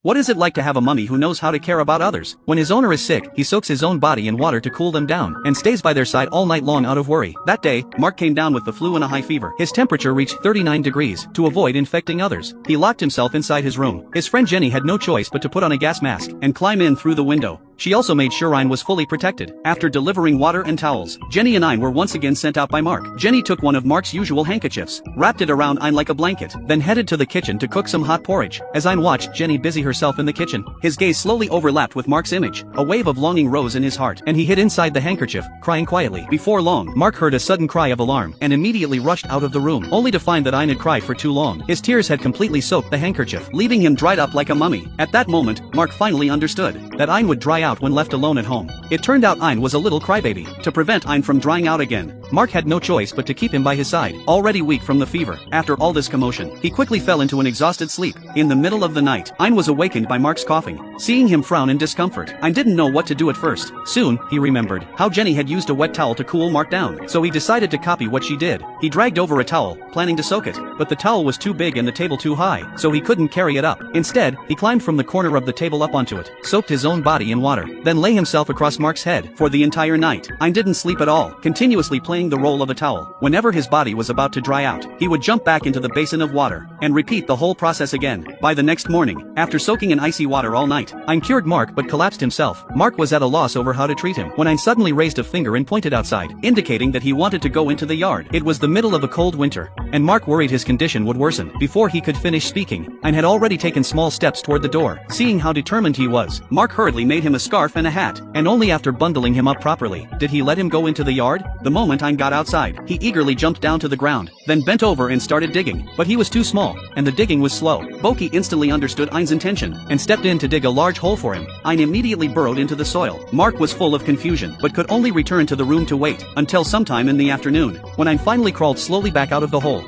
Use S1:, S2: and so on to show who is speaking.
S1: What is it like to have a mummy who knows how to care about others? When his owner is sick, he soaks his own body in water to cool them down, and stays by their side all night long out of worry. That day, Mark came down with the flu and a high fever. His temperature reached 39 degrees. To avoid infecting others, he locked himself inside his room. His friend Jenny had no choice but to put on a gas mask and climb in through the window. She also made sure Ein was fully protected. After delivering water and towels, Jenny and Ein were once again sent out by Mark. Jenny took one of Mark's usual handkerchiefs, wrapped it around Ein like a blanket, then headed to the kitchen to cook some hot porridge. As Ein watched Jenny busy herself in the kitchen, his gaze slowly overlapped with Mark's image. A wave of longing rose in his heart, and he hid inside the handkerchief, crying quietly. Before long, Mark heard a sudden cry of alarm, and immediately rushed out of the room, only to find that Ein had cried for too long. His tears had completely soaked the handkerchief, leaving him dried up like a mummy. At that moment, Mark finally understood that Ein would dry out when left alone at home. It turned out Ein was a little crybaby. To prevent Ein from drying out again, Mark had no choice but to keep him by his side, already weak from the fever. After all this commotion, he quickly fell into an exhausted sleep. In the middle of the night, Ein was awakened by Mark's coughing. Seeing him frown in discomfort, Ein didn't know what to do at first. Soon, he remembered how Jenny had used a wet towel to cool Mark down, so he decided to copy what she did. He dragged over a towel, planning to soak it, but the towel was too big and the table too high, so he couldn't carry it up. Instead, he climbed from the corner of the table up onto it, soaked his own body in water, then lay himself across Mark's head. For the entire night, Ein didn't sleep at all, continuously playing the role of a towel. Whenever his body was about to dry out, he would jump back into the basin of water, and repeat the whole process again. By the next morning, after soaking in icy water all night, Ein cured Mark but collapsed himself. Mark was at a loss over how to treat him, when Ein suddenly raised a finger and pointed outside, indicating that he wanted to go into the yard. It was the middle of a cold winter, and Mark worried his condition would worsen. Before he could finish speaking, Ein had already taken small steps toward the door. Seeing how determined he was, Mark hurriedly made him a scarf and a hat, and only after bundling him up properly did he let him go into the yard. The moment Ein got outside, he eagerly jumped down to the ground, then bent over and started digging, but he was too small, and the digging was slow. Boki instantly understood Ein's intention, and stepped in to dig a large hole for him. Ein immediately burrowed into the soil. Mark was full of confusion, but could only return to the room to wait, until sometime in the afternoon, when Ein finally crawled slowly back out of the hole.